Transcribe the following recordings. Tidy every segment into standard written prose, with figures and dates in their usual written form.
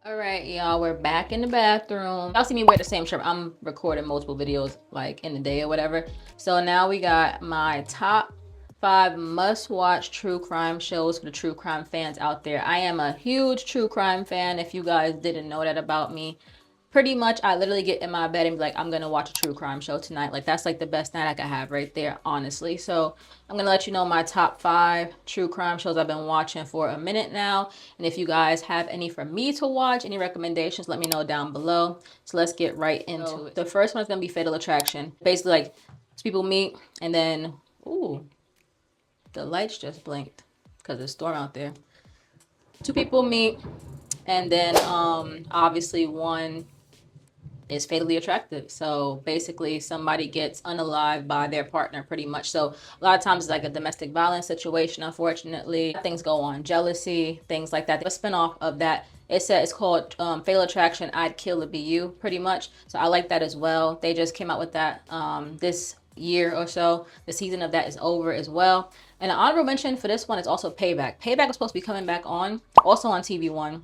All right, y'all, we're back in the bathroom. Y'all see me wear the same shirt. I'm recording multiple videos like in the day or whatever. So now we got my top 5 must-watch true crime shows for the true crime fans out there. I am a huge true crime fan, if you guys didn't know that about me. Pretty much, I literally get in my bed and be like, I'm gonna watch a true crime show tonight. Like, that's like the best night I could have right there, honestly. So I'm gonna let you know my top 5 true crime shows I've been watching for a minute now. And if you guys have any for me to watch, any recommendations, let me know down below. So let's get right into it. The first one is gonna be Fatal Attraction. Basically, like, people meet and then, ooh, the lights just blinked because it's a storm out there. 2 people meet, and then obviously one is fatally attractive. So basically somebody gets unalived by their partner pretty much. So a lot of times it's like a domestic violence situation, unfortunately. Things go on, jealousy, things like that. A spinoff of that, it's called Fatal Attraction, I'd Kill to Be You, pretty much. So I like that as well. They just came out with that this year or so. The season of that is over as well. And an honorable mention for this one is also Payback. Payback was supposed to be coming back on, also on TV1.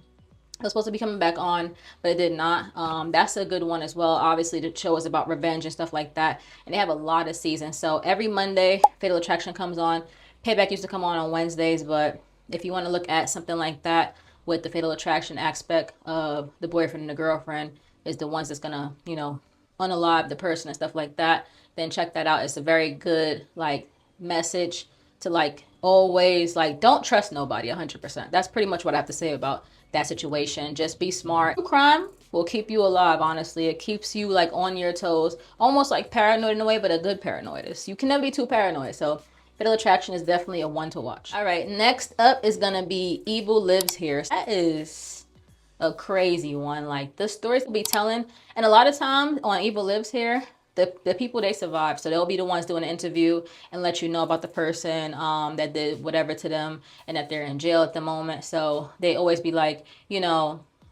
It was supposed to be coming back on, but it did not. That's a good one as well. Obviously, the show is about revenge and stuff like that. And they have a lot of seasons. So every Monday, Fatal Attraction comes on. Payback used to come on Wednesdays. But if you want to look at something like that with the Fatal Attraction aspect of the boyfriend and the girlfriend is the ones that's going to, unalive the person and stuff like that, then check that out. It's a very good, message to, always, don't trust nobody 100%. That's pretty much what I have to say about that situation. Just be smart. Crime will keep you alive, honestly. It keeps you on your toes, almost like paranoid in a way, but a good paranoid. You can never be too paranoid. So Fatal Attraction is definitely a one to watch. All right, next up is gonna be Evil Lives Here. That is a crazy one. Like, the stories will be telling, and a lot of times on Evil Lives Here, the people, they survive, so they'll be the ones doing the interview and let you know about the person that did whatever to them and that they're in jail at the moment. So they always be like,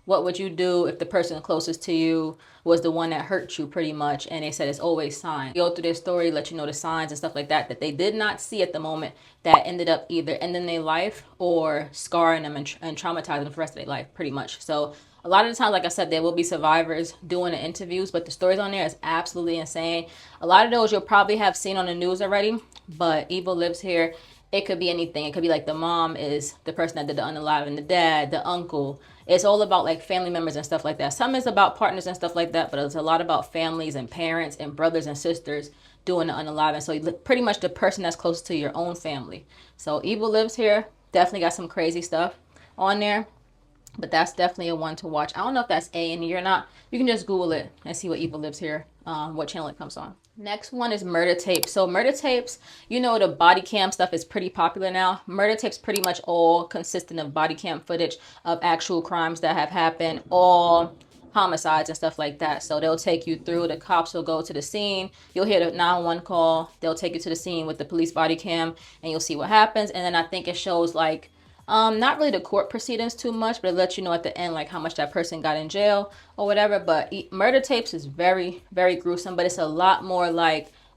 what would you do if the person closest to you was the one that hurt you, pretty much. And they said it's always signs. Go through their story, let you know the signs and stuff like that that they did not see at the moment, that ended up either ending their life or scarring them and traumatizing them for the rest of their life, pretty much. So a lot of the time, like I said, there will be survivors doing the interviews, but the stories on there is absolutely insane. A lot of those you'll probably have seen on the news already, but Evil Lives Here, it could be anything. It could be like the mom is the person that did the unaliving, the dad, the uncle. It's all about family members and stuff like that. Some is about partners and stuff like that, but it's a lot about families and parents and brothers and sisters doing the unaliving. So pretty much the person that's close to your own family. So Evil Lives Here, definitely got some crazy stuff on there. But that's definitely a one to watch. I don't know if that's A&E or not. You can just Google it and see what Evil Lives Here, what channel it comes on. Next one is Murder Tapes. So Murder Tapes, the body cam stuff is pretty popular now. Murder Tapes pretty much all consistent of body cam footage of actual crimes that have happened, all homicides and stuff like that. So they'll take you through. The cops will go to the scene. You'll hear the 911 call. They'll take you to the scene with the police body cam and you'll see what happens. And then I think it shows not really the court proceedings too much, but it lets you know at the end how much that person got in jail or whatever. But Murder Tapes is very, very gruesome, but it's a lot more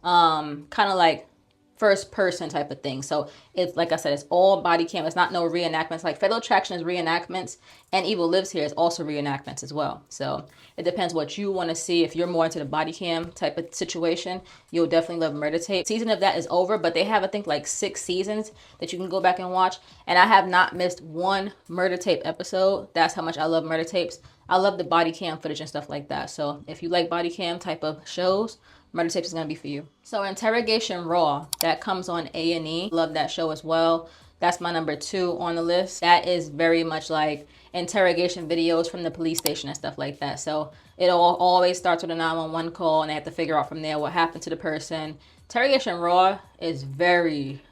kind of like first person type of thing. So it's, like I said, it's all body cam. It's not no reenactments. Like Fatal Attraction is reenactments, and Evil Lives Here is also reenactments as well. So it depends what you want to see. If you're more into the body cam type of situation, you'll definitely love Murder Tape. Season of that is over, but they have, I think, 6 seasons that you can go back and watch. And I have not missed one Murder Tape episode. That's how much I love Murder Tapes. I love the body cam footage and stuff like that. So if you like body cam type of shows, Murder Tapes is going to be for you. So Interrogation Raw, that comes on A&E. Love that show as well. That's my number 2 on the list. That is very much like interrogation videos from the police station and stuff like that. So it always starts with a 911 call and they have to figure out from there what happened to the person. Interrogation Raw is very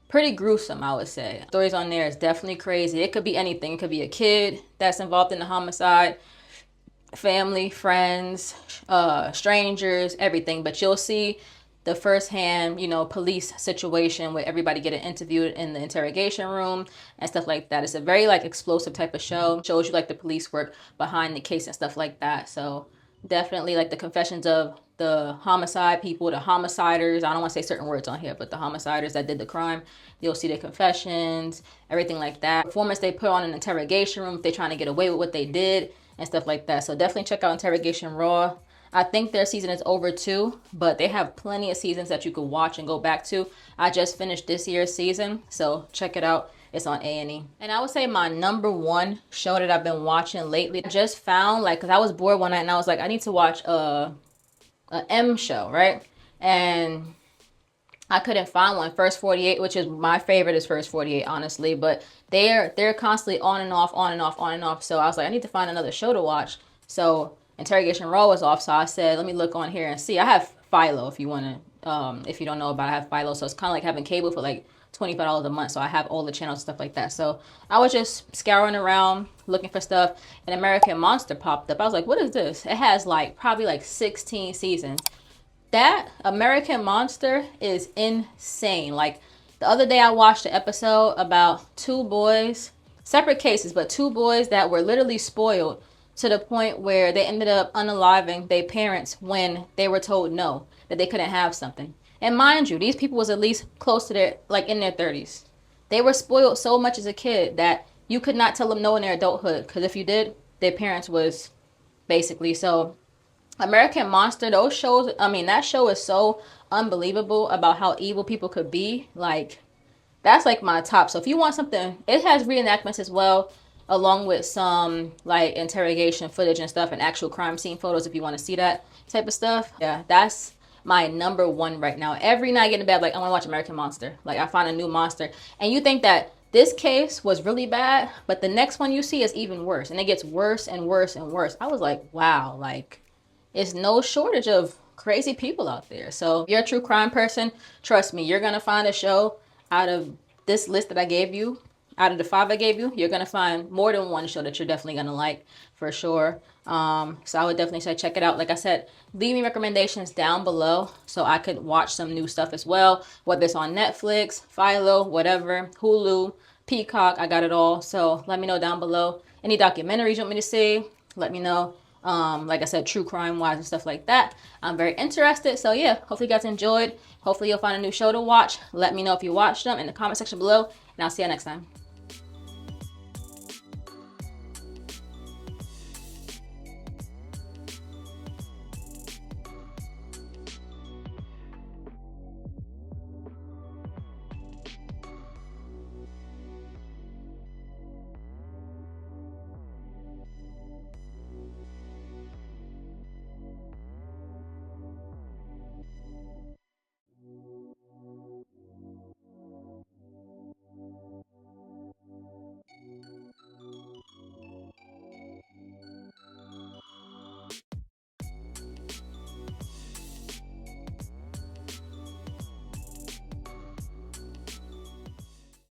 pretty gruesome, I would say. Stories on there is definitely crazy. It could be anything. It could be a kid that's involved in the homicide, family, friends, strangers, everything. But you'll see the firsthand, police situation where everybody getting interviewed in the interrogation room and stuff like that. It's a very explosive type of show. Shows you the police work behind the case and stuff like that. So definitely the confessions of the homicide people, the homiciders. I don't want to say certain words on here, but the homiciders that did the crime. You'll see their confessions, everything like that. Performance they put on an interrogation room if they're trying to get away with what they did and stuff like that. So definitely check out Interrogation Raw. I think their season is over too, but they have plenty of seasons that you could watch and go back to. I just finished this year's season, so check it out. It's on A&E. And I would say my number one show that I've been watching lately, I just found, like, because I was bored one night and I was like, I need to watch a M show, right? And I couldn't find one. First 48, which is my favorite, is First 48, honestly. But they're constantly on and off, on and off, on and off. So I was like, I need to find another show to watch. So Interrogation Raw was off. So I said, let me look on here and see. I have Philo, if you want to, if you don't know about it, I have Philo. So it's kind of like having cable for like $25 a month. So I have all the channels, stuff like that. So I was just scouring around looking for stuff, and American Monster popped up. I was like, what is this? It has like probably like 16 seasons. That American Monster is insane. Like the other day I watched an episode about two boys, separate cases, but two boys that were literally spoiled to the point where they ended up unaliving their parents when they were told no, that they couldn't have something. And mind you, these people was at least close to their, like in their 30s. They were spoiled so much as a kid that you could not tell them no in their adulthood, because if you did, their parents was basically. So American Monster, those shows, I mean, that show is so unbelievable about how evil people could be. Like, that's like my top. So if you want something, it has reenactments as well, along with some like interrogation footage and stuff and actual crime scene photos if you want to see that type of stuff. Yeah, that's my number one right now. Every night I get in bed, like, I want to watch American Monster. Like, I find a new monster. And you think that this case was really bad, but the next one you see is even worse. And it gets worse and worse and worse. I was like, wow, like, it's no shortage of crazy people out there. So if you're a true crime person, trust me, you're going to find a show out of this list that I gave you. Out of the 5 I gave you, you're going to find more than one show that you're definitely going to like for sure. So I would definitely say check it out. Like I said, leave me recommendations down below so I could watch some new stuff as well. Whether it's on Netflix, Philo, whatever, Hulu, Peacock, I got it all. So let me know down below. Any documentaries you want me to see, let me know. Like I said, true crime wise and stuff like that. I'm very interested. So yeah, hopefully you guys enjoyed. Hopefully you'll find a new show to watch. Let me know if you watched them in the comment section below. And I'll see you next time.